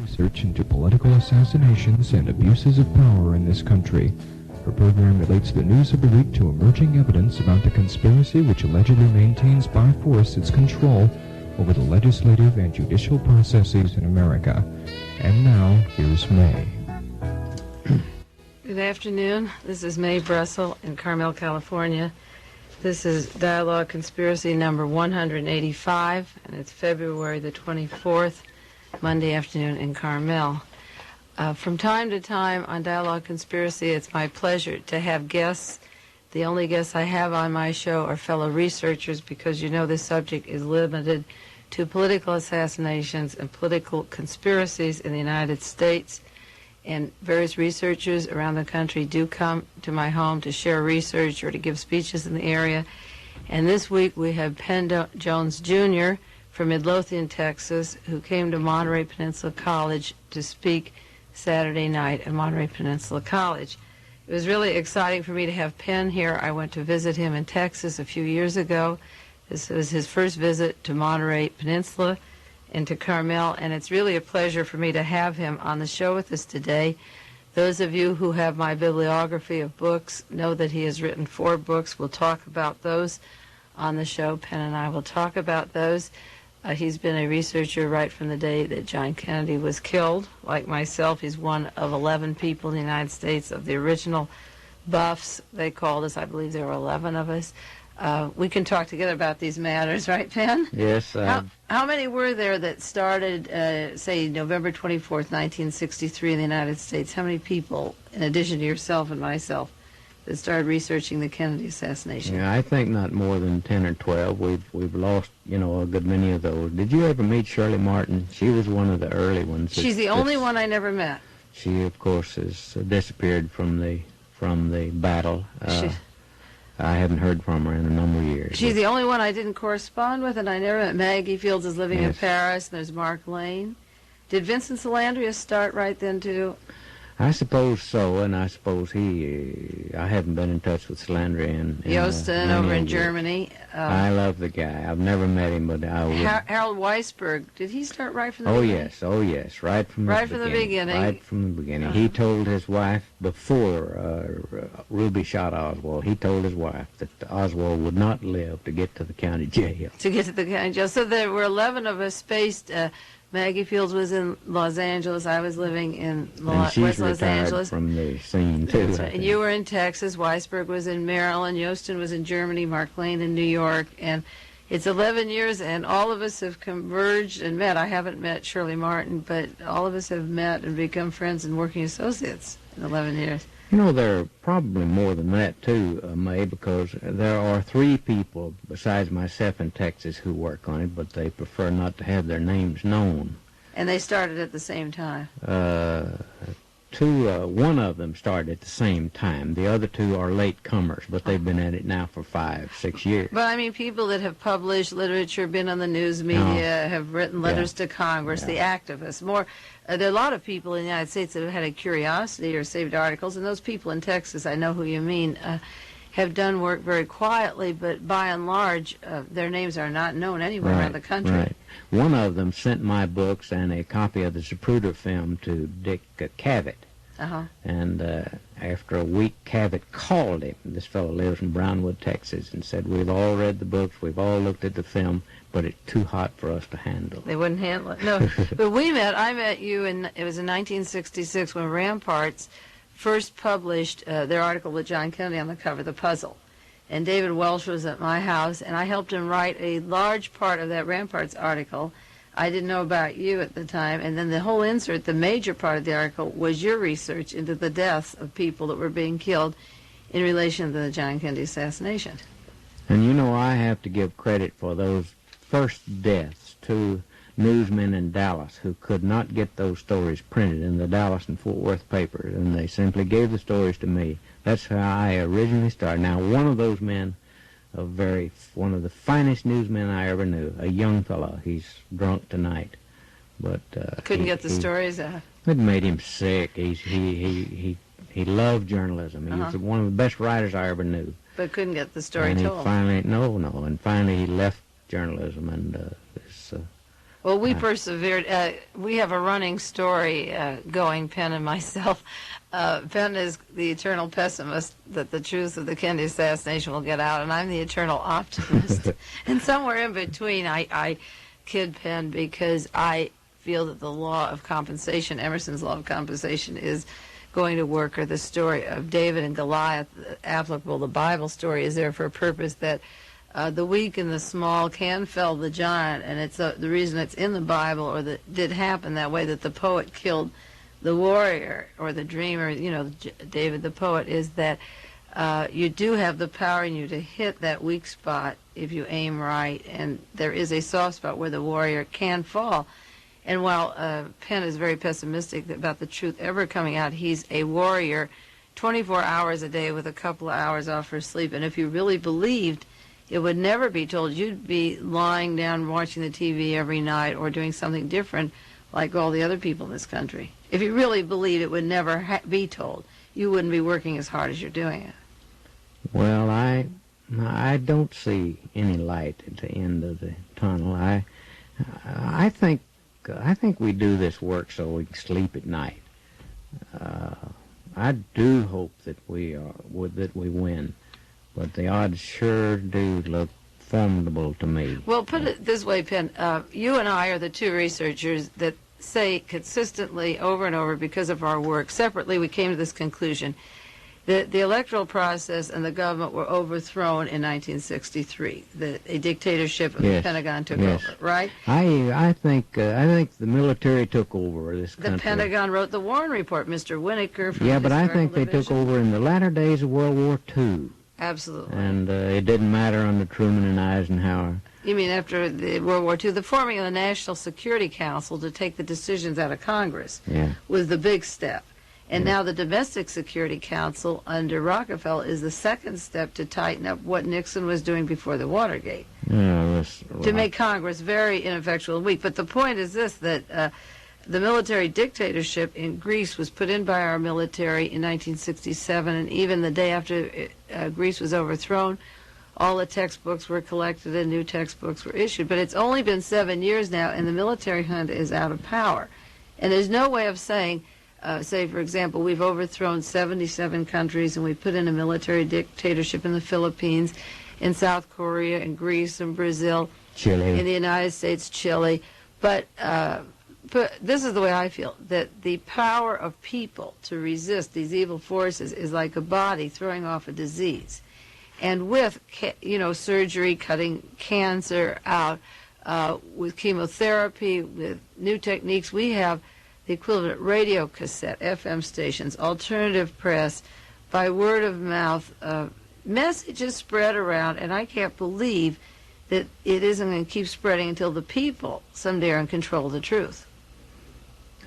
research into political assassinations and abuses of power in this country. Her program relates the news of the week to emerging evidence about the conspiracy which allegedly maintains by force its control over the legislative and judicial processes in America. And now, here's May. Good afternoon. This is Mae Brussel in Carmel, California. This is Dialogue Conspiracy number 185, and it's February the 24th, Monday afternoon in Carmel. From time to time on Dialogue Conspiracy, it's my pleasure to have guests. The only guests I have on my show are fellow researchers, because you know this subject is limited to political assassinations and political conspiracies in the United States. And various researchers around the country do come to my home to share research or to give speeches in the area. And this week we have Penn Jones Jr. from Midlothian, Texas, who came to Monterey Peninsula College to speak Saturday night at Monterey Peninsula College. It was really exciting for me to have Penn here. I went to visit him in Texas a few years ago. This was his first visit to Monterey Peninsula and to Carmel, and it's really a pleasure for me to have him on the show with us today. Those of you who have my bibliography of books know that he has written 4 books. We'll talk about those on the show. Penn and I will talk about those. He's been a researcher right from the day that John Kennedy was killed. Like myself, he's one of 11 people in the United States of the original buffs, they called us. I believe there were 11 of us. We can talk together about these matters, right, Penn? Yes. How many were there that started, say, November 24th, 1963 in the United States? How many people, in addition to yourself and myself, that started researching the Kennedy assassination? Yeah, I think not more than 10 or 12. We've lost, a good many of those. Did you ever meet Shirley Martin? She was one of the early ones. She's the only one I never met. She, of course, has disappeared from the battle. I haven't heard from her in a number of years. She's the only one I didn't correspond with, and I never met Maggie Fields is living in Paris, and there's Mark Lane. Did Vincent Salandria start right then, too? I suppose so, and I suppose I haven't been in touch with Salandria in Joosten over in Germany. I love the guy. I've never met him, but I would. Harold Weisberg, did he start right from the beginning? Oh, yes, right from the beginning. Right from the beginning. He told his wife before Ruby shot Oswald, he told his wife that Oswald would not live to get to the county jail. To get to the county jail. So there were 11 of us spaced. Maggie Fields was in Los Angeles. I was living in West Los Angeles. From the scene, too. Right. And you were in Texas. Weisberg was in Maryland. Joosten was in Germany. Mark Lane in New York. And it's 11 years, and all of us have converged and met. I haven't met Shirley Martin, but all of us have met and become friends and working associates in 11 years. There are probably more than that, too, May, because there are 3 people besides myself in Texas who work on it, but they prefer not to have their names known. And they started at the same time? One of them started at the same time. The other 2 are late comers, but they've been at it now for 5, 6 years. But I mean, people that have published literature, been on the news media, have written letters to Congress, the activists. There are a lot of people in the United States that have had a curiosity or saved articles, and those people in Texas, I know who you mean, have done work very quietly, but by and large, their names are not known anywhere around the country. Right. One of them sent my books and a copy of the Zapruder film to Dick Cavett. And after a week, Cavett called him. This fellow lives in Brownwood, Texas, and said, "We've all read the books, we've all looked at the film, but it's too hot for us to handle." They wouldn't handle it. No, but I met you, it was in 1966 when Ramparts first published their article with John Kennedy on the cover, The Puzzle. And David Welsh was at my house, and I helped him write a large part of that Ramparts article. I didn't know about you at the time, and then the whole insert, the major part of the article, was your research into the deaths of people that were being killed in relation to the John Kennedy assassination. And I have to give credit for those first deaths to newsmen in Dallas who could not get those stories printed in the Dallas and Fort Worth papers, and they simply gave the stories to me. That's how I originally started. Now, one of those men, one of the finest newsmen I ever knew, a young fellow, he's drunk tonight, but couldn't get the stories out. It made him sick. He loved journalism. He was one of the best writers I ever knew. But couldn't get the story and told. And finally he left journalism, and this Well, we persevered. We have a running story going, Penn and myself. Penn is the eternal pessimist that the truth of the Kennedy assassination will get out, and I'm the eternal optimist. And somewhere in between, I kid Penn because I feel that the law of compensation, Emerson's law of compensation, is going to work, or the story of David and Goliath, applicable. The Bible story is there for a purpose that the weak and the small can fell the giant, and it's the reason it's in the Bible, or that did happen that way, that the poet killed the warrior or the dreamer, David the poet, is that you do have the power in you to hit that weak spot if you aim right, and there is a soft spot where the warrior can fall. And while Penn is very pessimistic about the truth ever coming out, he's a warrior 24 hours a day with a couple of hours off for sleep, and if you really believed, it would never be told. You'd be lying down watching the TV every night or doing something different like all the other people in this country. If you really believed, it would never be told. You wouldn't be working as hard as you're doing it. Well, I don't see any light at the end of the tunnel. I think we do this work so we can sleep at night. I do hope that we win. But the odds sure do look formidable to me. Well, put it this way, Penn. You and I are the two researchers that say consistently over and over, because of our work, separately we came to this conclusion, that the electoral process and the government were overthrown in 1963. A dictatorship of the Pentagon took over, right? I think the military took over this country. The Pentagon wrote the Warren Report, Mr. Winokur from but I think they took over in the latter days of World War II. Absolutely. And it didn't matter under Truman and Eisenhower. You mean after World War II? The forming of the National Security Council to take the decisions out of Congress was the big step. And now the Domestic Security Council under Rockefeller is the second step to tighten up what Nixon was doing before the Watergate. To make Congress very ineffectual and weak. But the point is this, that the military dictatorship in Greece was put in by our military in 1967, and even the day after Greece was overthrown, all the textbooks were collected and new textbooks were issued. But it's only been 7 years now, and the military junta is out of power. And there's no way of saying, say, for example, we've overthrown 77 countries, and we put in a military dictatorship in the Philippines, in South Korea, in Greece, in Brazil, Chile, in the United States, Chile. But this is the way I feel, that the power of people to resist these evil forces is like a body throwing off a disease. And with, surgery, cutting cancer out, with chemotherapy, with new techniques, we have the equivalent radio cassette, FM stations, alternative press, by word of mouth, messages spread around, and I can't believe that it isn't going to keep spreading until the people someday are in control of the truth.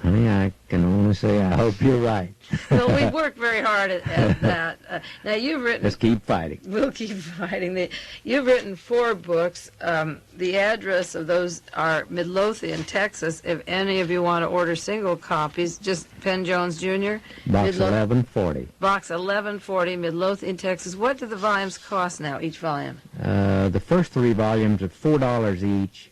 Honey, I can only say I hope you're right. Well, we worked very hard at that. Now, you've written... Let's keep fighting. We'll keep fighting. You've written 4 books. The address of those are Midlothian, Texas. If any of you want to order single copies, just Penn Jones Jr. Box 1140. Box 1140, Midlothian, Texas. What do the volumes cost now, each volume? The first 3 volumes are $4 each.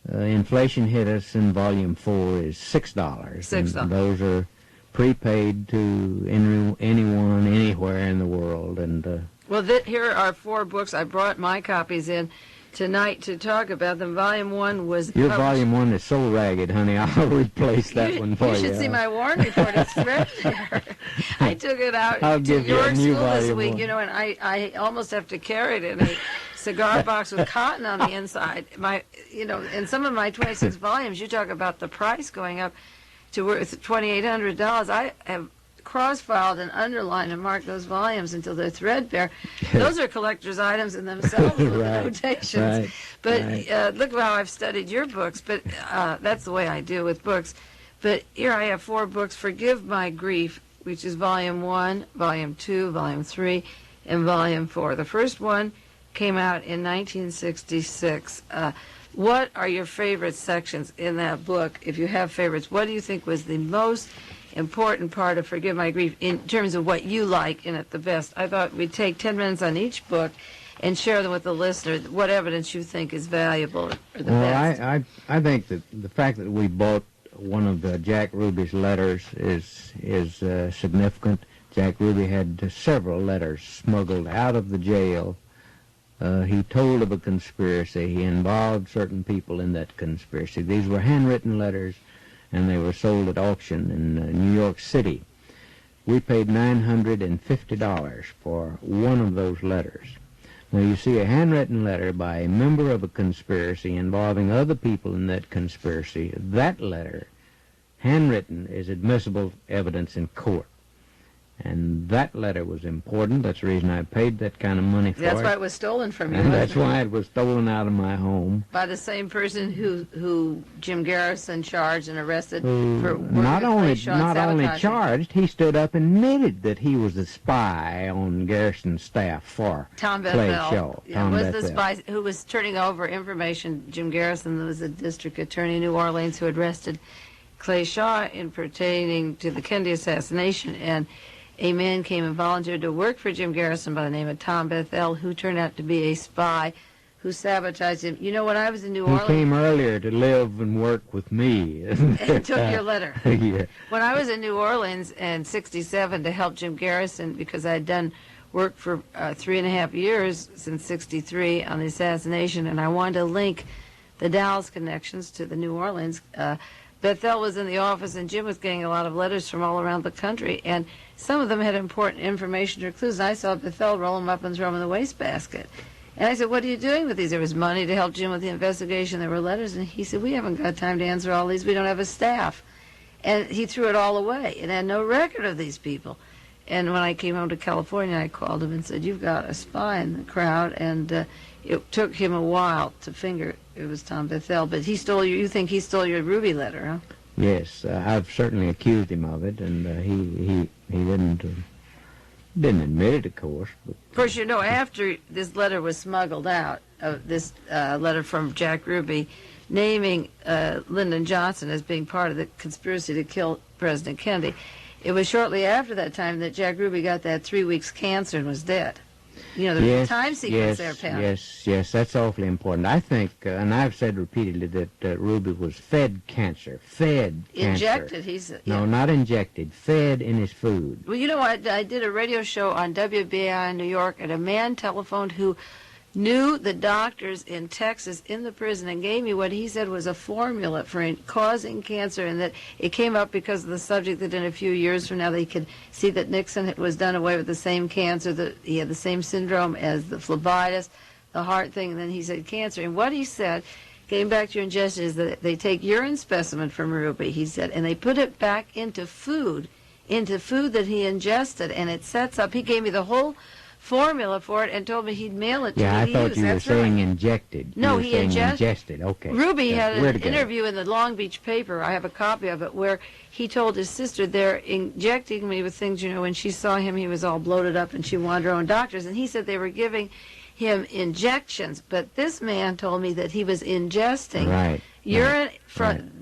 Inflation hit us in Volume 4 is $6. $6. And those are prepaid to anyone, anywhere in the world. And well, here are 4 books. I brought my copies in tonight to talk about them. Volume 1 was... Your Volume 1 is so ragged, honey. I'll replace that one for you. You should see my Warren Report. It's threadbare. I took it out I'll to give you York a new School this Volume week, 1. And I almost have to carry it in a cigar box with cotton on the inside. In some of my 26 volumes, you talk about the price going up to worth $2,800. I have cross-filed and underlined and marked those volumes until they're threadbare. Those are collector's items in themselves with Right, notations. right, But right. Look how I've studied your books. But that's the way I do with books. But here I have 4 books: Forgive My Grief, which is Volume 1, Volume 2, Volume 3, and Volume 4. The first one came out in 1966. What are your favorite sections in that book? If you have favorites, what do you think was the most important part of Forgive My Grief in terms of what you like in it the best? I thought we'd take 10 minutes on each book and share them with the listener, what evidence you think is valuable or the best. I think that the fact that we bought one of Jack Ruby's letters is significant. Jack Ruby had several letters smuggled out of the jail. He told of a conspiracy. He involved certain people in that conspiracy. These were handwritten letters, and they were sold at auction in New York City. We paid $950 for one of those letters. Now, you see, a handwritten letter by a member of a conspiracy involving other people in that conspiracy, that letter, handwritten, is admissible evidence in court. And that letter was important. That's the reason I paid that kind of money for it. That's why it was stolen from you. And that's why it was stolen out of my home. By the same person who Jim Garrison charged and arrested for not only charged, he stood up and admitted that he was the spy on Garrison's staff for Tom Clay Bethel. Shaw. Yeah, was the spy who was turning over information. Jim Garrison was a district attorney in New Orleans who had arrested Clay Shaw in pertaining to the Kennedy assassination, and a man came and volunteered to work for Jim Garrison by the name of Tom Bethel, who turned out to be a spy who sabotaged him. You know, when I was in New Orleans... He came earlier to live and work with me. And took your letter. Yeah. When I was in New Orleans in '67 to help Jim Garrison, because I had done work for 3.5 years since '63 on the assassination, and I wanted to link the Dallas connections to the New Orleans, Bethel was in the office, and Jim was getting a lot of letters from all around the country, and some of them had important information or clues. And I saw Bethel roll them up and throw them in the wastebasket. And I said, "What are you doing with these?" There was money to help Jim with the investigation. There were letters. And he said, "We haven't got time to answer all these. We don't have a staff." And he threw it all away and had no record of these people. And when I came home to California, I called him and said, "You've got a spy in the crowd." And it took him a while to finger it was Tom Bethel. But he stole you think he stole your Ruby letter, huh? Yes, I've certainly accused him of it, and he didn't admit it, of course. But, of course, you know, after this letter was smuggled out, this letter from Jack Ruby, naming Lyndon Johnson as being part of the conspiracy to kill President Kennedy, it was shortly after that time that Jack Ruby got that 3 weeks cancer and was dead. You know, there's a time sequence there, Penn. Yes, that's awfully important. I think, and I've said repeatedly, that Ruby was fed cancer. Injected, he said. Yeah. No, not injected. Fed in his food. Well, you know, I did a radio show on WBAI in New York, and a man telephoned who knew the doctors in Texas in the prison and gave me what he said was a formula for causing cancer, and that it came up because of the subject that in a few years from now they could see that Nixon was done away with the same cancer, that he had the same syndrome as the phlebitis, the heart thing, and then he said cancer. And what he said, getting back to your ingestion, is that they take urine specimen from Ruby, he said, and they put it back into food that he ingested, and it sets up, he gave me the whole formula for it and told me he'd mail it to me to use. Yeah, I thought you were saying injected. No, he ingested. Okay. Ruby had an interview in the Long Beach paper. I have a copy of it where he told his sister they're injecting me with things, you know, when she saw him he was all bloated up and she wanted her own doctors, and he said they were giving him injections, but this man told me that he was ingesting urine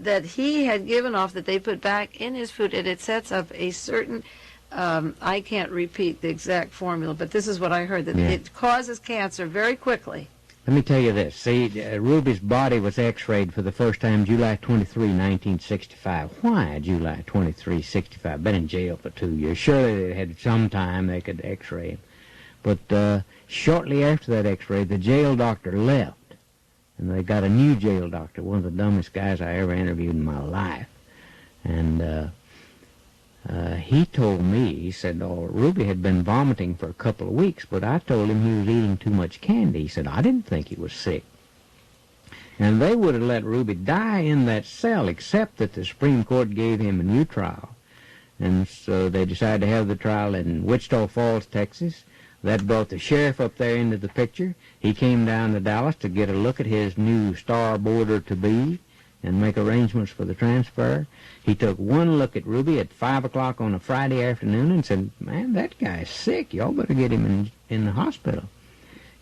that he had given off that they put back in his food, and it sets up a certain I can't repeat the exact formula, but this is what I heard, that it causes cancer very quickly. Let me tell you this. See, Ruby's body was x-rayed for the first time July 23, 1965. Why July 23, 65? Been in jail for 2 years. Surely they had some time they could x-ray him. But shortly after that x-ray, the jail doctor left, and they got a new jail doctor, one of the dumbest guys I ever interviewed in my life. And he told me, he said, "Oh, Ruby had been vomiting for a couple of weeks, but I told him he was eating too much candy." He said, "I didn't think he was sick." And they would have let Ruby die in that cell, except that the Supreme Court gave him a new trial. And so they decided to have the trial in Wichita Falls, Texas. That brought the sheriff up there into the picture. He came down to Dallas to get a look at his new star boarder-to-be and make arrangements for the transfer. He took one look at Ruby at 5 o'clock on a Friday afternoon and said, "Man, that guy's sick. Y'all better get him in the hospital."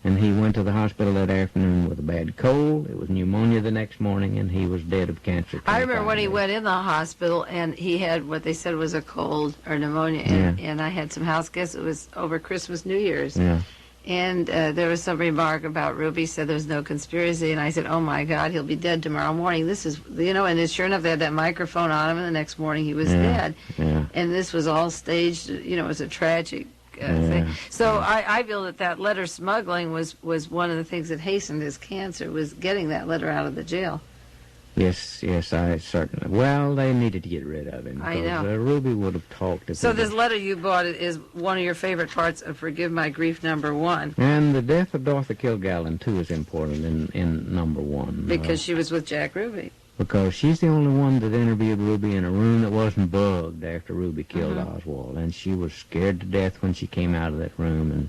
And he went to the hospital that afternoon with a bad cold. It was pneumonia the next morning, and he was dead of cancer. I remember when he went in the hospital, and he had what they said was a cold or pneumonia, and I had some house guests. It was over Christmas, New Year's. Yeah. And there was some remark about Ruby, said there was no conspiracy, and I said, oh my God, he'll be dead tomorrow morning. This is, and sure enough, they had that microphone on him, and the next morning he was dead. Yeah. And this was all staged, it was a tragic thing. So I feel that letter smuggling was one of the things that hastened his cancer, was getting that letter out of the jail. Yes, I certainly. Well, they needed to get rid of him. I know. Ruby would have talked to So this letter you bought is one of your favorite parts of Forgive My Grief #1. And the death of Dorothy Kilgallen, too, is important in #1. Because she was with Jack Ruby. Because she's the only one that interviewed Ruby in a room that wasn't bugged after Ruby killed Oswald. And she was scared to death when she came out of that room, and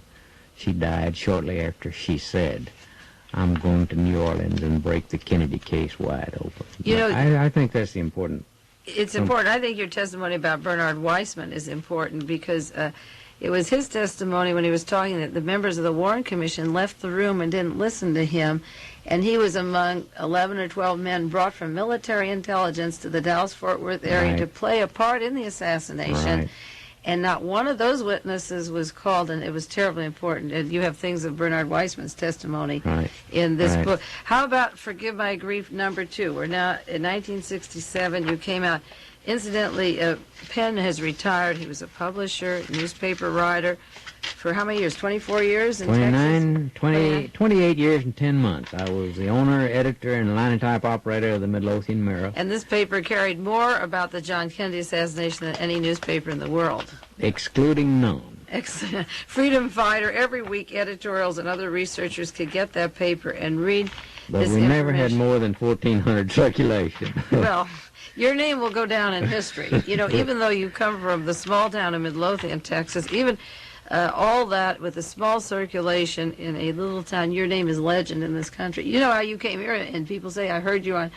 she died shortly after she said, I'm going to New Orleans and break the Kennedy case wide open. I think that's the important. It's important. I think your testimony about Bernard Weissman is important because it was his testimony when he was talking that the members of the Warren Commission left the room and didn't listen to him, and he was among 11 or 12 men brought from military intelligence to the Dallas-Fort Worth area to play a part in the assassination. Right. And not one of those witnesses was called, and it was terribly important. And you have things of Bernard Weissman's testimony in this book. How about Forgive My Grief #2? We're now in 1967. You came out. Incidentally, Penn has retired. He was a publisher, newspaper writer for how many years? 24 years in Texas? 28 years and 10 months. I was the owner, editor, and linotype operator of the Midlothian Mirror. And this paper carried more about the John Kennedy assassination than any newspaper in the world. Excluding none. Freedom Fighter, every week editorials and other researchers could get that paper and read but this we never had more than 1,400 circulation. Well, your name will go down in history. Even though you come from the small town of Midlothian, Texas, even all that with a small circulation in a little town, your name is legend in this country. You know how you came here, and people say, I heard you on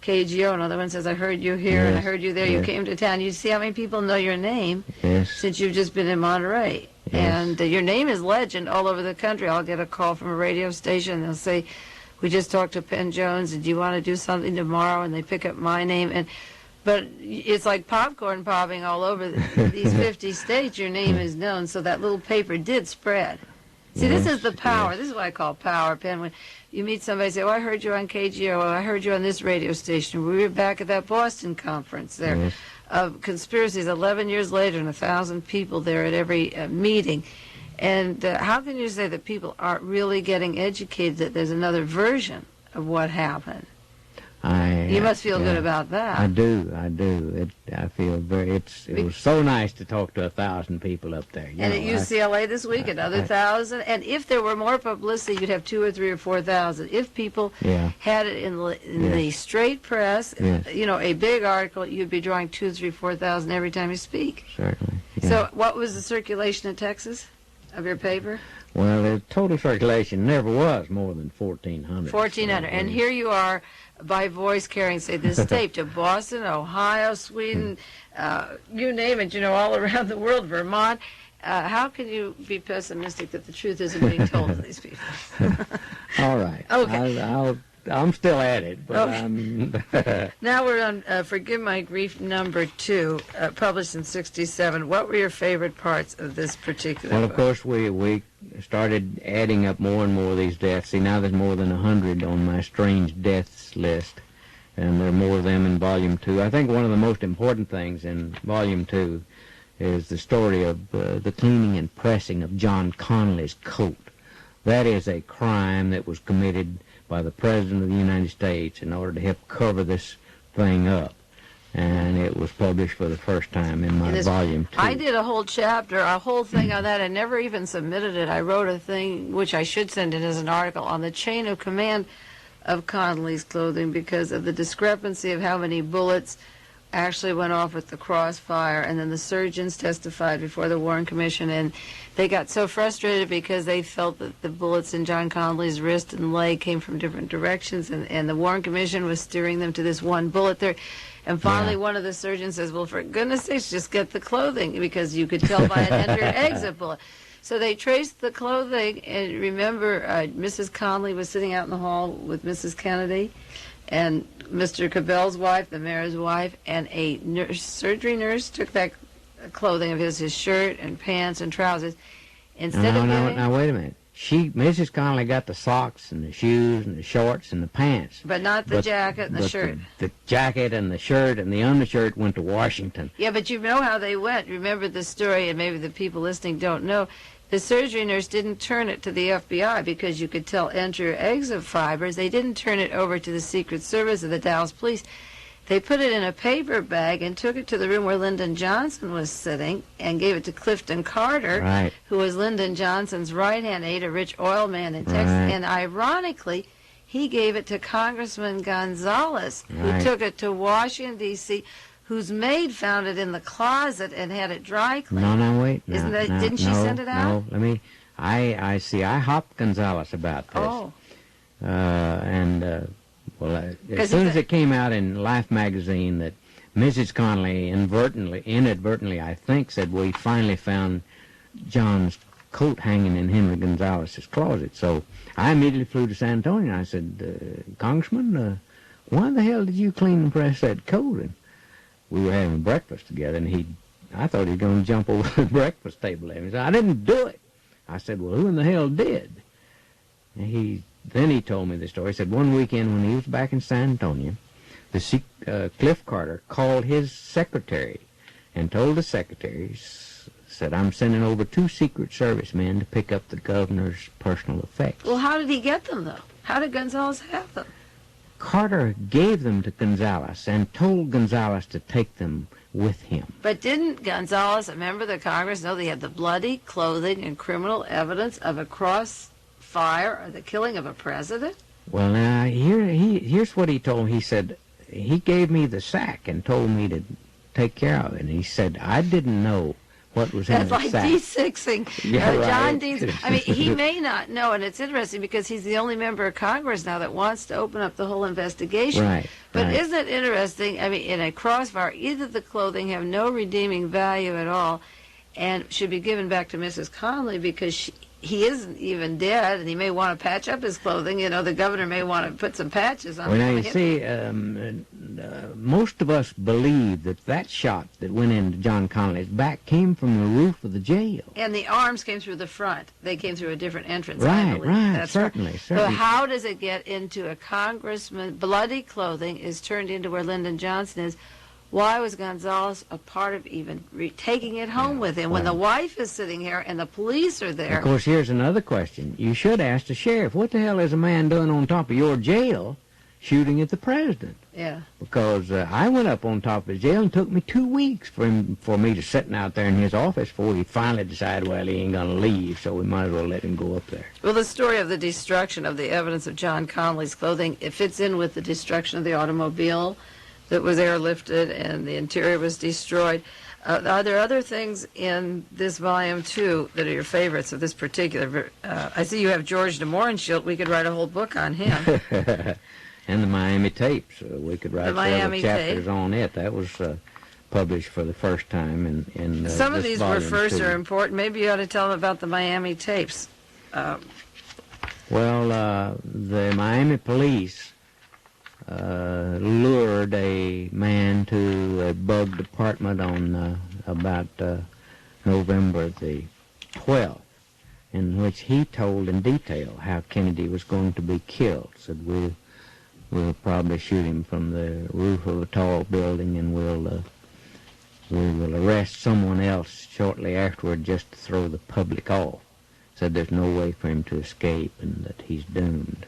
KGO, another one says, I heard you here, and I heard you there. You came to town. You see how many people know your name since you've just been in Monterey. And your name is legend all over the country. I'll get a call from a radio station, and they'll say, we just talked to Penn Jones, and do you want to do something tomorrow? And they pick up my name. But it's like popcorn popping all over these 50 states. Your name is known, so that little paper did spread. See, this is the power. This is what I call power, Penn. When you meet somebody and say, I heard you on KGO, I heard you on this radio station. We were back at that Boston conference there of conspiracies 11 years later and 1,000 people there at every meeting. And how can you say that people aren't really getting educated, that there's another version of what happened? You must feel good about that. I do. I feel it was so nice to talk to 1,000 people up there. And at UCLA this week, another 1,000. And if there were more publicity, you'd have 2,000 or 3,000 or 4,000. If people had it in the straight press, a big article, you'd be drawing 2,000, 3,000, 4,000 every time you speak. Certainly. Yeah. So what was the circulation in Texas of your paper? Well, the total circulation never was more than 1,400. 1,400. And here you are by voice carrying, say, this tape to Boston, Ohio, Sweden, you name it, all around the world, Vermont. How can you be pessimistic that the truth isn't being told to these people? All right. Okay. I'm still at it, but I'm... Now we're on Forgive My Grief #2, published in '67. What were your favorite parts of this particular book? Of course, we started adding up more and more of these deaths. See, now there's more than 100 on my strange deaths list, and there are more of them in Volume 2. I think one of the most important things in Volume 2 is the story of the cleaning and pressing of John Connolly's coat. That is a crime that was committed by the President of the United States in order to help cover this thing up. And it was published for the first time in my Volume 2. I did a whole chapter, a whole thing on that. I never even submitted it. I wrote a thing, which I should send in as an article, on the chain of command of Connolly's clothing because of the discrepancy of how many bullets actually went off with the crossfire, and then the surgeons testified before the Warren Commission, and they got so frustrated because they felt that the bullets in John Connolly's wrist and leg came from different directions, and the Warren Commission was steering them to this one bullet there. And finally, one of the surgeons says, well, for goodness sakes, just get the clothing, because you could tell by an enter-exit bullet. So they traced the clothing, and remember, Mrs. Connolly was sitting out in the hall with Mrs. Kennedy, and Mr. Cabell's wife, the mayor's wife, and a surgery nurse took that clothing of his shirt and pants and trousers. Instead of now wait a minute. Mrs. Connolly got the socks and the shoes and the shorts and the pants. But not the jacket and the shirt. The jacket and the shirt and the undershirt went to Washington. Yeah, but you know how they went. Remember the story, and maybe the people listening don't know. The surgery nurse didn't turn it to the FBI because you could tell enter exit fibers. They didn't turn it over to the Secret Service or the Dallas Police. They put it in a paper bag and took it to the room where Lyndon Johnson was sitting and gave it to Clifton Carter, Right. who was Lyndon Johnson's right-hand aide, a rich oil man in Texas. Right. And ironically, he gave it to Congressman Gonzales, Right. who took it to Washington, D.C., whose maid found it in the closet and had it dry cleaned. No, wait. No, Isn't that- no, didn't she no, send it out? No, I see. I hopped Gonzales about this. Oh. As soon as it came out in Life magazine that Mrs. Connolly inadvertently, I think, said, we finally found John's coat hanging in Henry Gonzales's closet. So I immediately flew to San Antonio, and I said, Congressman, why the hell did you clean and press that coat? And we were having breakfast together, and I thought he was going to jump over the breakfast table there. He said, I didn't do it. I said, well, who in the hell did? And then he told me the story. He said one weekend when he was back in San Antonio, Cliff Carter called his secretary and told the secretary, said, I'm sending over 2 Secret Service men to pick up the governor's personal effects. Well, how did he get them, though? How did Gonzales have them? Carter gave them to Gonzales and told Gonzales to take them with him. But didn't Gonzales, a member of the Congress, know they had the bloody clothing and criminal evidence of a crossfire or the killing of a president? Well, now, here's what he told me. He said, he gave me the sack and told me to take care of it. And he said, I didn't know what was in the sack. That's like D6ing. Yeah, John right. Dean's. I mean, he may not know, and it's interesting because he's the only member of Congress now that wants to open up the whole investigation. Right. But right. isn't it interesting? I mean, in a crossfire, either the clothing have no redeeming value at all and should be given back to Mrs. Connolly because he isn't even dead, and he may want to patch up his clothing. You know, the governor may want to put some patches on Well, now, him. you see, most of us believe that shot that went into John Connolly's back came from the roof of the jail. And the arms came through the front. They came through a different entrance, I Right, believe. right, That's certainly. So how does it get into a congressman? Bloody clothing is turned into where Lyndon Johnson is. Why was Gonzales a part of even taking it home with him when the wife is sitting here and the police are there? Of course, here's another question. You should ask the sheriff, what the hell is a man doing on top of your jail shooting at the president? Yeah. Because I went up on top of his jail and it took me 2 weeks for me to sitting out there in his office before he finally decided, well, he ain't going to leave, so we might as well let him go up there. Well, the story of the destruction of the evidence of John Connolly's clothing, it fits in with the destruction of the automobile that was airlifted and the interior was destroyed. Are there other things in this volume, too, that are your favorites of this particular? I see you have George de Mohrenschildt. We could write a whole book on him. And the Miami tapes. We could write several chapters on it. That was published for the first time in Some of this these were volume, first too. are important. Maybe you ought to tell them about the Miami tapes. Well, the Miami police lured a man to a bug department on about November the 12th, in which he told in detail how Kennedy was going to be killed. Said, we'll probably shoot him from the roof of a tall building, and we will arrest someone else shortly afterward just to throw the public off. Said there's no way for him to escape and that he's doomed.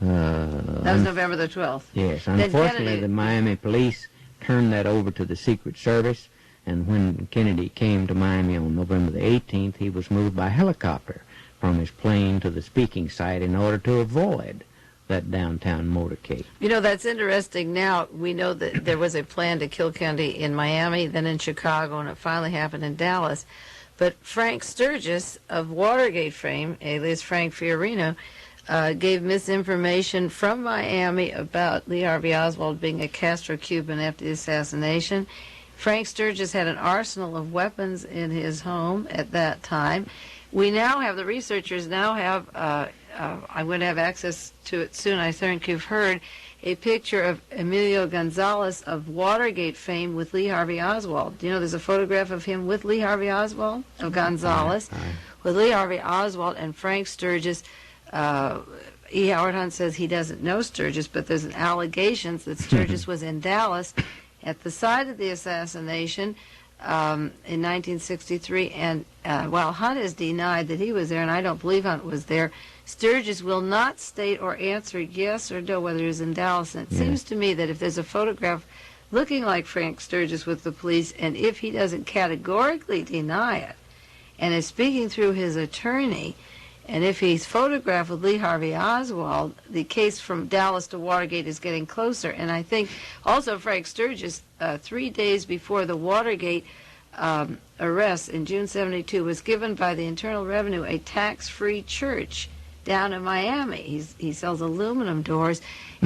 That was November the 12th. Yes, Then unfortunately, Kennedy- the Miami police turned that over to the Secret Service, and when Kennedy came to Miami on November the 18th, he was moved by helicopter from his plane to the speaking site in order to avoid that downtown motorcade. You know, that's interesting. Now, we know that there was a plan to kill Kennedy in Miami, then in Chicago, and it finally happened in Dallas. But Frank Sturgis of Watergate fame, alias Frank Fiorino, gave misinformation from Miami about Lee Harvey Oswald being a Castro-Cuban after the assassination. Frank Sturgis had an arsenal of weapons in his home at that time. We now have, the researchers now have I'm going to have access to it soon, I think you've heard, a picture of Emilio Gonzalez of Watergate fame with Lee Harvey Oswald. Do you know there's a photograph of him with Lee Harvey Oswald, of Gonzalez, with Lee Harvey Oswald and Frank Sturgis. E. Howard Hunt says he doesn't know Sturgis, but there's an allegation that Sturgis was in Dallas at the site of the assassination in 1963, and while Hunt has denied that he was there, and I don't believe Hunt was there, Sturgis will not state or answer yes or no whether he was in Dallas. And it seems to me that if there's a photograph looking like Frank Sturgis with the police, and if he doesn't categorically deny it, and is speaking through his attorney, and if he's photographed with Lee Harvey Oswald, the case from Dallas to Watergate is getting closer. And I think also Frank Sturgis, 3 days before the Watergate arrest in June '72, was given by the Internal Revenue a tax-free church down in Miami. He sells aluminum doors.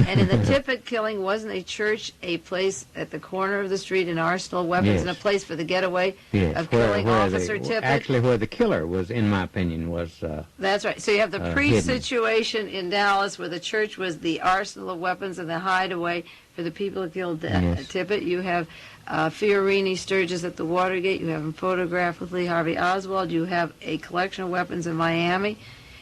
And in the Tippit killing, wasn't a church a place at the corner of the street, an arsenal of weapons, and a place for the getaway of killing Officer Tippit? Actually, where the killer was, in my opinion, was That's right. So you have the pre-situation in Dallas where the church was the arsenal of weapons and the hideaway for the people who killed Tippit. You have Fiorini Sturgis at the Watergate. You have him photographed with Lee Harvey Oswald. You have a collection of weapons in Miami.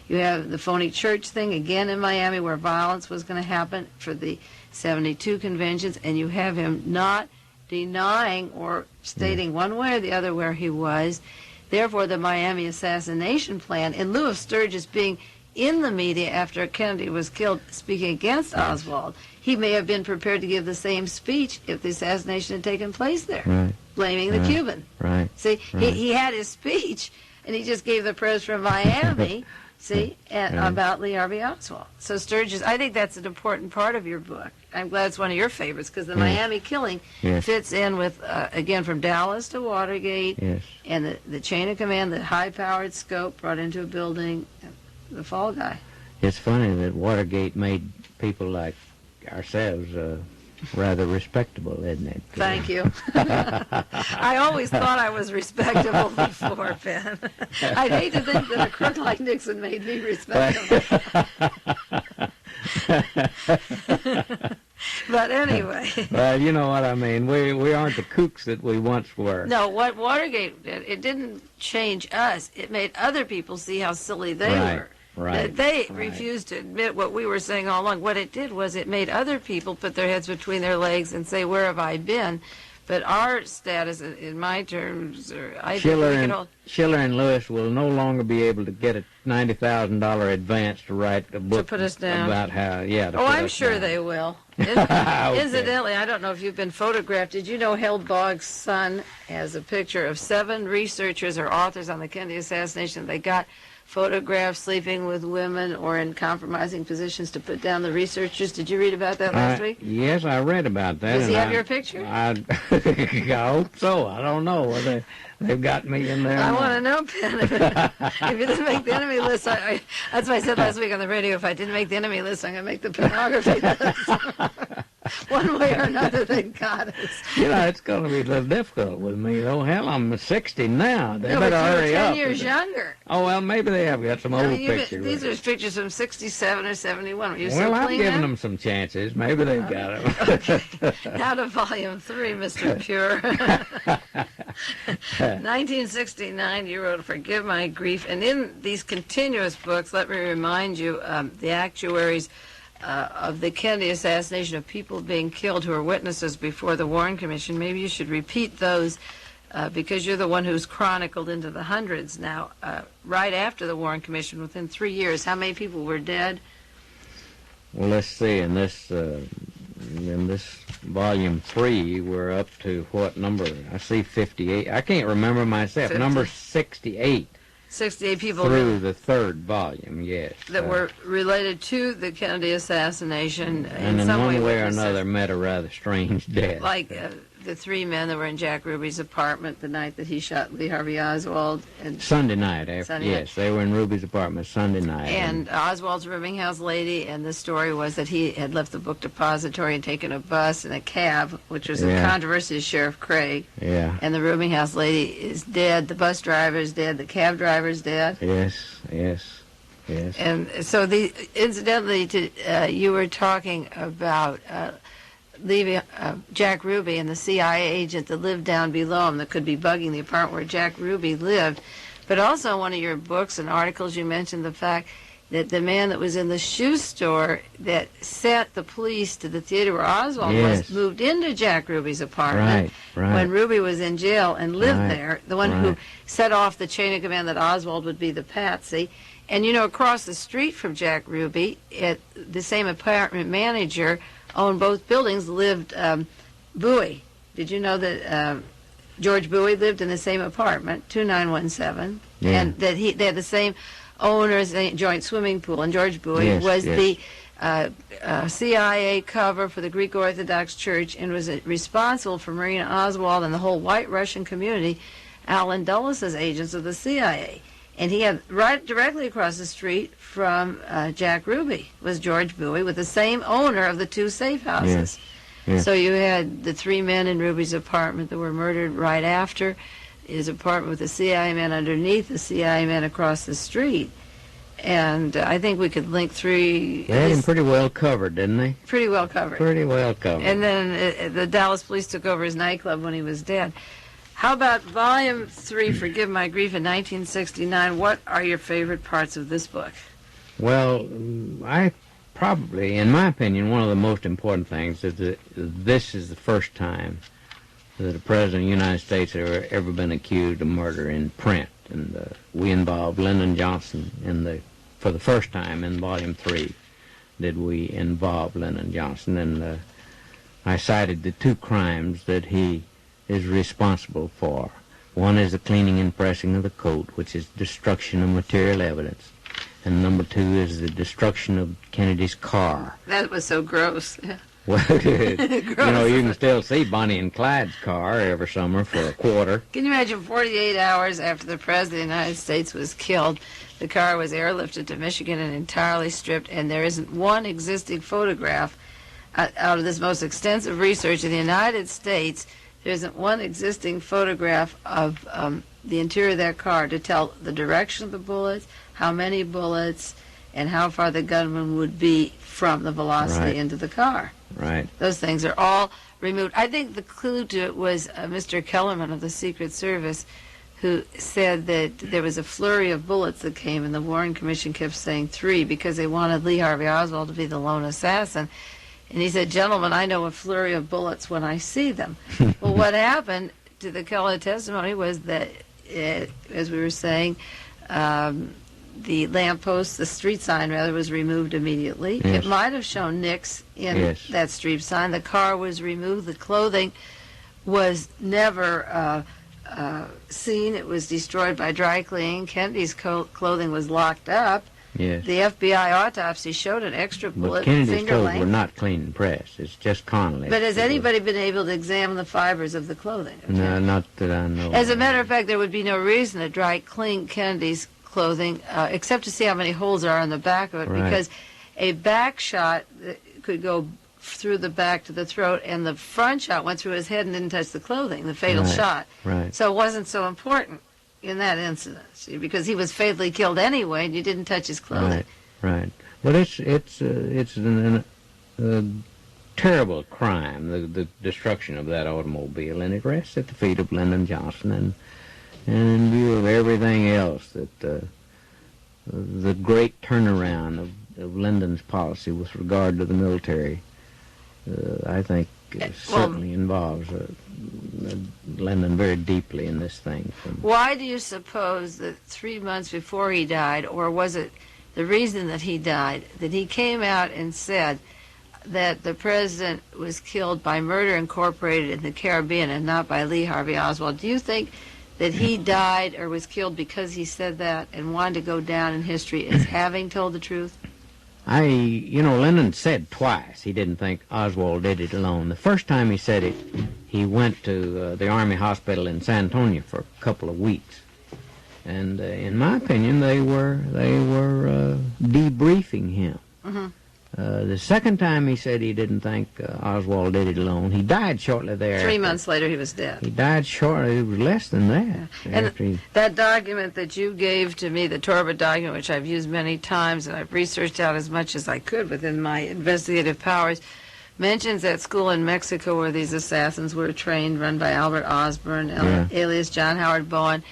You have the phony church thing again in Miami where violence was going to happen for the '72 conventions, and you have him not denying or stating one way or the other where he was. Therefore, the Miami assassination plan, in lieu of Sturgis being in the media after Kennedy was killed speaking against Oswald, he may have been prepared to give the same speech if the assassination had taken place there, blaming the Cuban. See, he had his speech, and he just gave the press from Miami. About Lee Harvey Oswald. So Sturgis, I think that's an important part of your book. I'm glad it's one of your favorites because the Miami killing fits in with, again, from Dallas to Watergate, and the chain of command, the high-powered scope brought into a building, the fall guy. It's funny that Watergate made people like ourselves rather respectable, isn't it? Thank you. I always thought I was respectable before, Penn. I'd hate to think that a crook like Nixon made me respectable. But anyway. Well, you know what I mean. We aren't the kooks that we once were. No, what Watergate did, it didn't change us. It made other people see how silly they were. That they refused to admit what we were saying all along. What it did was it made other people put their heads between their legs and say, where have I been? But our status, in my terms, Schiller and Lewis will no longer be able to get a $90,000 advance to write a book to put us down about how. I'm sure they will. Incidentally, I don't know if you've been photographed. Did you know Heldbog's son has a picture of 7 researchers or authors on the Kennedy assassination? They got photographed sleeping with women or in compromising positions to put down the researchers. Did you read about that last week? Yes, I read about that. Does he have your picture? I hope so. I don't know. They've got me in there. I want to know, Penn. If you didn't make the enemy list, that's what I said last week on the radio. If I didn't make the enemy list, I'm going to make the pornography list. One way or another, they got us. It's going to be a little difficult with me, though. Hell, I'm 60 now. They better but hurry up. 10 years younger. Oh, well, maybe they have got some old pictures. These are pictures from 67 or 71. Are you I'm giving them some chances. Maybe they've got them. Now to volume 3, Mr. Pure. 1969, you wrote Forgive My Grief. And in these continuous books, let me remind you, the actuaries of the Kennedy assassination, of people being killed who are witnesses before the Warren Commission. Maybe you should repeat those because you're the one who's chronicled into the hundreds now. Right after the Warren Commission, within 3 years, how many people were dead? Well, let's see. In this volume 3, we're up to what number? I see 58. I can't remember myself. 50. Number 68. 68 people through the 3rd volume, yes. That were related to the Kennedy assassination. And in one way or another met a rather strange death. Like the 3 men that were in Jack Ruby's apartment the night that he shot Lee Harvey Oswald. And Sunday night. Yes, they were in Ruby's apartment Sunday night. And Oswald's rooming house lady, and the story was that he had left the book depository and taken a bus and a cab, which was in controversy with Sheriff Craig. Yeah. And the rooming house lady is dead, the bus driver is dead, the cab driver is dead. Yes. Yes. And so, incidentally, you were talking about leaving Jack Ruby and the CIA agent that lived down below him that could be bugging the apartment where Jack Ruby lived. But also in one of your books and articles, you mentioned the fact that the man that was in the shoe store that sent the police to the theater where Oswald was moved into Jack Ruby's apartment when Ruby was in jail and lived there, the one who set off the chain of command that Oswald would be the patsy. And, you know, across the street from Jack Ruby, the same apartment manager owned both buildings, lived Bowie. Did you know that George Bowie lived in the same apartment, 2917, and that they had the same owners, a joint swimming pool, and George Bowie was the CIA cover for the Greek Orthodox Church and was responsible for Marina Oswald and the whole white Russian community, Allen Dulles' agents of the CIA. And he had right directly across the street from Jack Ruby was George Bowie with the same owner of the two safe houses. So you had the three men in Ruby's apartment that were murdered right after, his apartment with the CIA man underneath, the CIA man across the street. And I think we could link three... They had him pretty well covered, didn't they? Pretty well covered. Pretty well covered. And then the Dallas police took over his nightclub when he was dead. How about Volume 3, Forgive My Grief, in 1969? What are your favorite parts of this book? Well, I probably, in my opinion, one of the most important things is that this is the first time that a president of the United States has ever been accused of murder in print. And we involved Lyndon Johnson for the first time in Volume 3 did we involve Lyndon Johnson. And I cited the two crimes that he is responsible for. One is the cleaning and pressing of the coat, which is destruction of material evidence. And number two is the destruction of Kennedy's car. That was so gross. Well, you know, you can still see Bonnie and Clyde's car every summer for a quarter. Can you imagine 48 hours after the President of the United States was killed, the car was airlifted to Michigan and entirely stripped, and there isn't one existing photograph out of this most extensive research in the United States. There isn't one existing photograph of the interior of that car to tell the direction of the bullets, how many bullets, and how far the gunman would be from the velocity into the car. Right. Those things are all removed. I think the clue to it was Mr. Kellerman of the Secret Service, who said that there was a flurry of bullets that came, and the Warren Commission kept saying 3 because they wanted Lee Harvey Oswald to be the lone assassin. And he said, gentlemen, I know a flurry of bullets when I see them. Well, what happened to the Keller testimony was that, as we were saying, the lamppost, the street sign, rather, was removed immediately. It might have shown nicks in that street sign. The car was removed. The clothing was never seen. It was destroyed by dry cleaning. Kennedy's clothing was locked up. Yes. The FBI autopsy showed an extra bullet, but Kennedy's finger clothes length. were not clean and pressed. It's just Connolly. But has anybody been able to examine the fibers of the clothing? No, not that I know. As a matter of fact, there would be no reason to dry clean Kennedy's clothing, except to see how many holes are on the back of it, because a back shot could go through the back to the throat, and the front shot went through his head and didn't touch the clothing, the fatal shot. Right. So it wasn't so important in that incident, see, because he was fatally killed anyway, and you didn't touch his clothing. Right. But it's a terrible crime, the destruction of that automobile, and it rests at the feet of Lyndon Johnson, and in view of everything else, that the great turnaround of Lyndon's policy with regard to the military, I think certainly involves Lyndon very deeply in this thing. Why do you suppose that 3 months before he died, or was it the reason that he died, that he came out and said that the president was killed by Murder Incorporated in the Caribbean and not by Lee Harvey Oswald? Do you think that he died or was killed because he said that and wanted to go down in history as having told the truth? Lyndon said twice he didn't think Oswald did it alone. The first time he said it, he went to the Army Hospital in San Antonio for a couple of weeks. And in my opinion, they were debriefing him. The second time he said he didn't think Oswald did it alone. He died shortly thereafter. 3 months later, he was dead. He died shortly, it was less than that. Yeah. And that document that you gave to me, the Torba document, which I've used many times and I've researched out as much as I could within my investigative powers, mentions that school in Mexico where these assassins were trained, run by Albert Osborne, alias John Howard Bowen.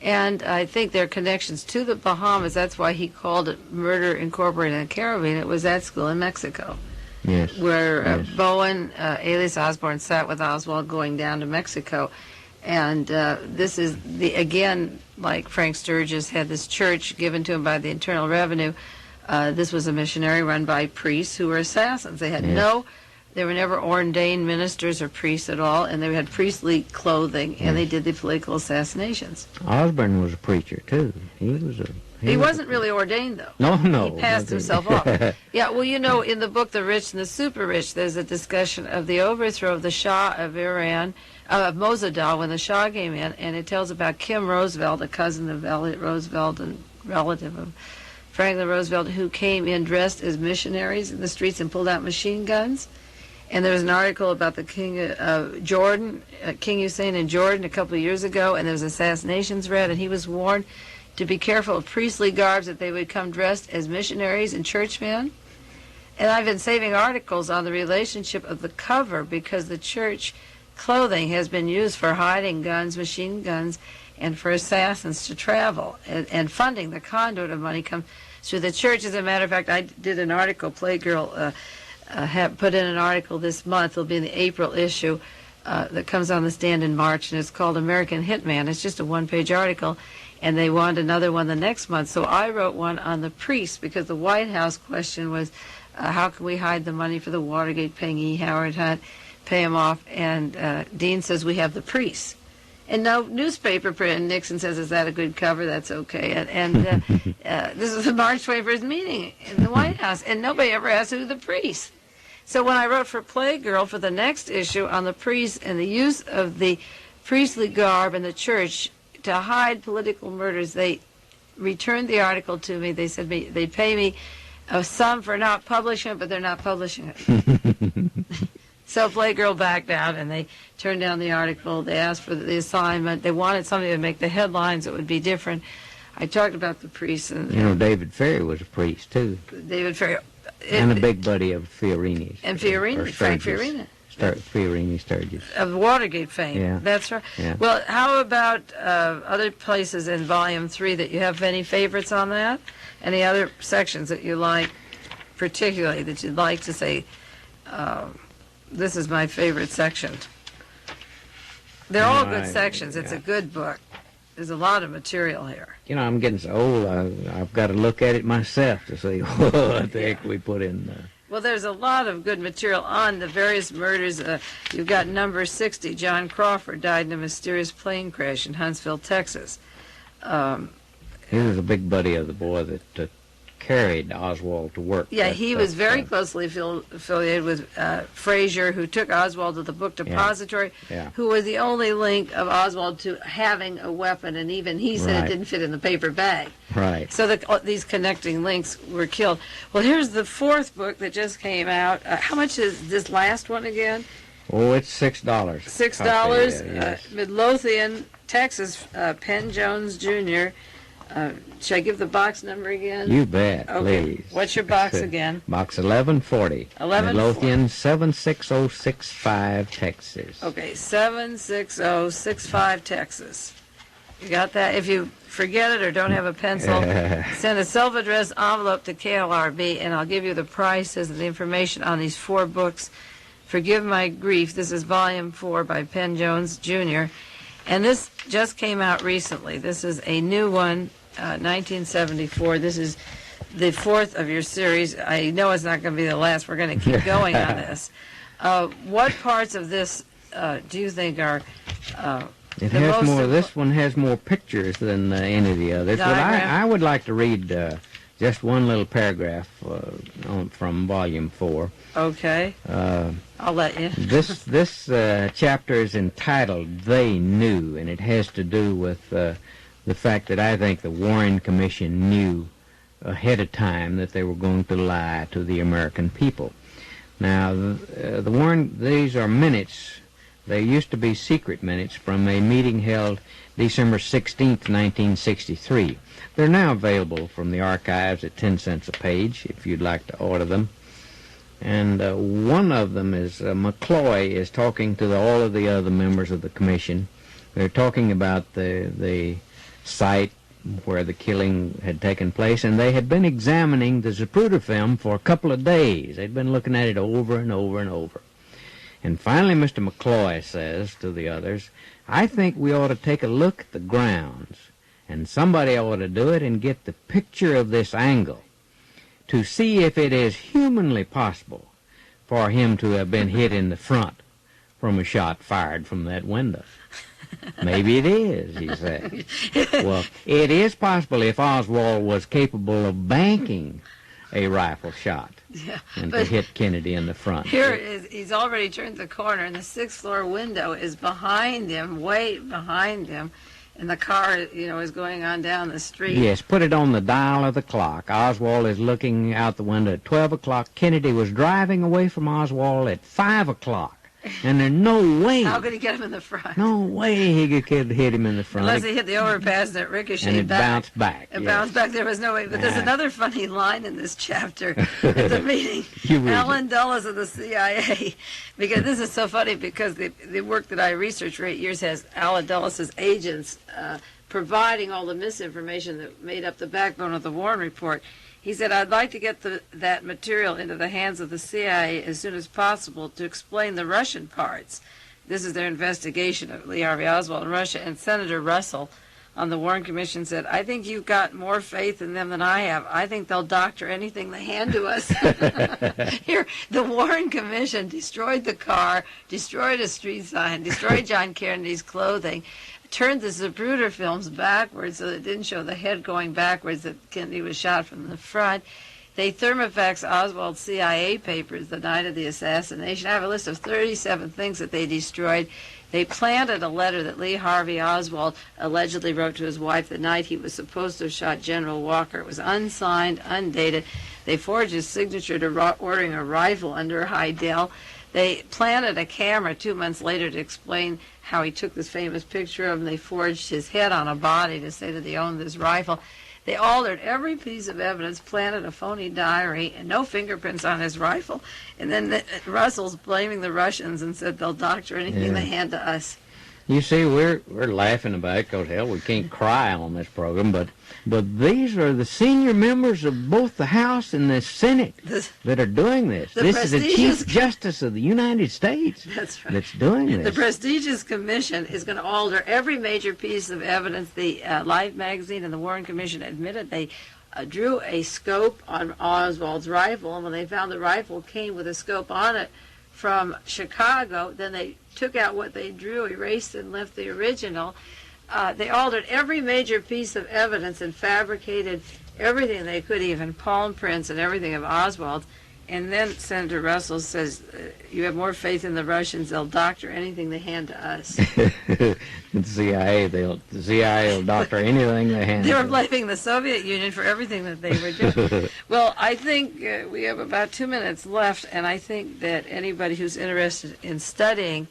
And I think their connections to the Bahamas, that's why he called it Murder Incorporated in the Caribbean. It was that school in Mexico. Yes. Where yes. Bowen, alias Osborne, sat with Oswald going down to Mexico. And this is, again, like Frank Sturgis had this church given to him by the Internal Revenue. This was a missionary run by priests who were assassins. They had they were never ordained ministers or priests at all, and they had priestly clothing, and they did the political assassinations. Osborne was a preacher, too. He wasn't really ordained, though. No. He passed himself off. Yeah, well, in the book The Rich and the Super Rich, there's a discussion of the overthrow of the Shah of Iran, of Mosaddegh, when the Shah came in, and it tells about Kim Roosevelt, a cousin of Elliot Roosevelt and relative of Franklin Roosevelt, who came in dressed as missionaries in the streets and pulled out machine guns. And there was an article about the King of Jordan, King Hussein in Jordan a couple of years ago, and there was assassinations read, and he was warned to be careful of priestly garbs, that they would come dressed as missionaries and churchmen. And I've been saving articles on the relationship of the cover, because the church clothing has been used for hiding guns, machine guns, and for assassins to travel. And funding, the conduit of money, comes through the church. As a matter of fact, I did an article, Playgirl put in an article this month. It'll be in the April issue that comes on the stand in March, and it's called American Hitman. It's just a one-page article, and they want another one the next month. So I wrote one on the priests, because the White House question was, how can we hide the money for the Watergate, paying E. Howard Hunt, pay him off? And Dean says, we have the priests. And no newspaper print. And Nixon says, is that a good cover? That's okay. And this is the March 21st meeting in the White House, and nobody ever asked who the priests. So when I wrote for Playgirl for the next issue on the priests and the use of the priestly garb in the church to hide political murders, they returned the article to me. They said they'd pay me a sum for not publishing it, but they're not publishing it. So Playgirl backed out, and they turned down the article. They asked for the assignment. They wanted something to make the headlines that would be different. I talked about the priests. And, David Ferry was a priest, too. David Ferry. And a big buddy of Fiorini's. And Fiorini, Frank Fiorini. Fiorini Sturgis. Of Watergate fame. Yeah. That's right. Yeah. Well, how about other places in Volume 3 that you have any favorites on that? Any other sections that you like particularly, that you'd like to say, this is my favorite section? They're all good sections. It's a good book. There's a lot of material here. I'm getting so old, I've got to look at it myself to see what the heck we put in there. Well, there's a lot of good material on the various murders. You've got number 60. John Crawford died in a mysterious plane crash in Huntsville, Texas. He was a big buddy of the boy that carried Oswald to work. Yeah, he was very closely affiliated with Frazier, who took Oswald to the book depository, who was the only link of Oswald to having a weapon, and even he said it didn't fit in the paper bag. Right. So these connecting links were killed. Well, here's the fourth book that just came out. How much is this last one again? Oh, it's $6. $6. Yes. Midlothian, Texas, Penn Jones Jr., should I give the box number again? You bet, okay. Please. What's your box again? Box 1140. 1140. Midlothian 76065, Texas. Okay, 76065, Texas. You got that? If you forget it or don't have a pencil, send a self-addressed envelope to KLRB, and I'll give you the prices and the information on these four books. Forgive My Grief. This is Volume 4 by Penn Jones, Jr., and this just came out recently. This is a new one, 1974. This is the fourth of your series. I know it's not going to be the last. We're going to keep going on this. What parts of this do you think are it has more. This one has more pictures than any of the others. But I would like to read just one little paragraph from Volume 4. Okay. I'll let you. This chapter is entitled "They Knew," and it has to do with the fact that I think the Warren Commission knew ahead of time that they were going to lie to the American people. Now, these are minutes. They used to be secret minutes from a meeting held December 16th, 1963. They're now available from the archives at 10 cents a page if you'd like to order them. And one of them is McCloy is talking to all of the other members of the commission. They're talking about the site where the killing had taken place, and they had been examining the Zapruder film for a couple of days. They'd been looking at it over and over and over. And finally, Mr. McCloy says to the others, "I think we ought to take a look at the grounds, and somebody ought to do it and get the picture of this angle to see if it is humanly possible for him to have been hit in the front from a shot fired from that window." "Maybe it is," he said. "Well, it is possible if Oswald was capable of banking a rifle shot and to hit Kennedy in the front." Here he's already turned the corner, and the sixth-floor window is behind him, way behind him, and the car, is going on down the street. Yes, put it on the dial of the clock. Oswald is looking out the window at 12 o'clock. Kennedy was driving away from Oswald at 5 o'clock. And there's no way. How could he get him in the front? No way he could hit him in the front. Unless he hit the overpass and it ricocheted and it back. Bounced back. It bounced back. There was no way. But there's another funny line in this chapter at the meeting. Alan Dulles of the CIA. Because this is so funny because the work that I researched for 8 years has Alan Dulles' agents providing all the misinformation that made up the backbone of the Warren Report. He said, "I'd like to get that material into the hands of the CIA as soon as possible to explain the Russian parts." This is their investigation of Lee Harvey Oswald in Russia. And Senator Russell on the Warren Commission said, "I think you've got more faith in them than I have. I think they'll doctor anything they hand to us." Here, the Warren Commission destroyed the car, destroyed a street sign, destroyed John Kennedy's clothing, turned the Zapruder films backwards so that it didn't show the head going backwards, that Kennedy was shot from the front. They thermofaxed Oswald's CIA papers the night of the assassination. I have a list of 37 things that they destroyed. They planted a letter that Lee Harvey Oswald allegedly wrote to his wife the night he was supposed to have shot General Walker. It was unsigned, undated. They forged his signature to ordering a rifle under Heidel. They planted a camera 2 months later to explain how he took this famous picture of him. They forged his head on a body to say that he owned this rifle. They altered every piece of evidence, planted a phony diary, and no fingerprints on his rifle. And then Russell's blaming the Russians and said they'll doctor anything they hand to us. You see, we're laughing about it because, hell, we can't cry on this program, but these are the senior members of both the House and the Senate that are doing this. This is the Chief Justice of the United States that's doing this. The prestigious commission is going to alter every major piece of evidence. The Life magazine and the Warren Commission admitted they drew a scope on Oswald's rifle, and when they found the rifle came with a scope on it from Chicago, then they took out what they drew, erased and left the original. They altered every major piece of evidence and fabricated everything they could, even palm prints and everything of Oswald. And then Senator Russell says, "You have more faith in the Russians, they'll doctor anything they hand to us." The CIA will doctor anything they hand to us. They were blaming the Soviet Union for everything that they were doing. Well, I think we have about 2 minutes left, and I think that anybody who's interested in studying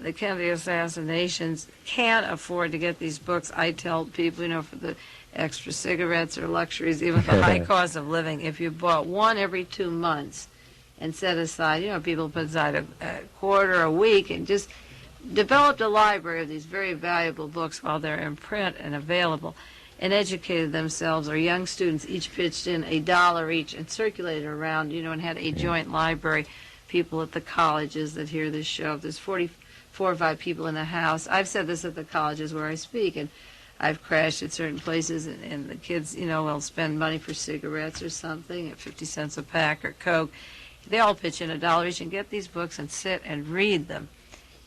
the Kennedy assassinations can afford to get these books. I tell people, for the extra cigarettes or luxuries, even the high cost of living, if you bought one every 2 months and set aside, people put aside a quarter a week and just developed a library of these very valuable books while they're in print and available, and educated themselves, or young students each pitched in $1 each and circulated around, and had a joint library. People at the colleges that hear this show, if there's 44 or 5 people in a house, I've said this at the colleges where I speak, and I've crashed at certain places, and the kids, will spend money for cigarettes or something at 50 cents a pack or Coke. They all pitch in $1 each and get these books and sit and read them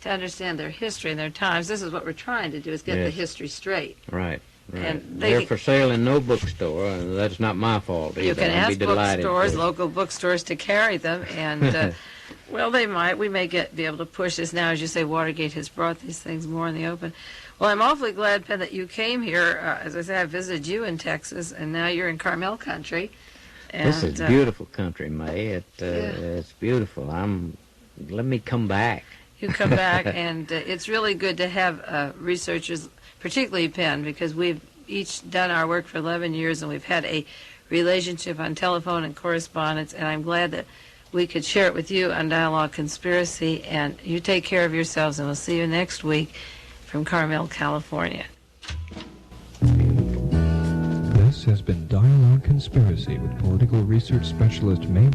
to understand their history and their times. This is what we're trying to do, is get the history straight. Right. And they're for sale in no bookstore, and that's not my fault either. You can ask bookstores, local bookstores, to carry them, and Well, they might. We may be able to push this now. As you say, Watergate has brought these things more in the open. Well, I'm awfully glad, Penn, that you came here. As I said, I visited you in Texas, and now you're in Carmel country. And, this is beautiful country, May. It's beautiful. Let me come back. You come back, and it's really good to have researchers, particularly Penn, because we've each done our work for 11 years, and we've had a relationship on telephone and correspondence, and I'm glad that we could share it with you on Dialogue Conspiracy. And you take care of yourselves, and we'll see you next week from Carmel, California. This has been Dialogue Conspiracy with political research specialist May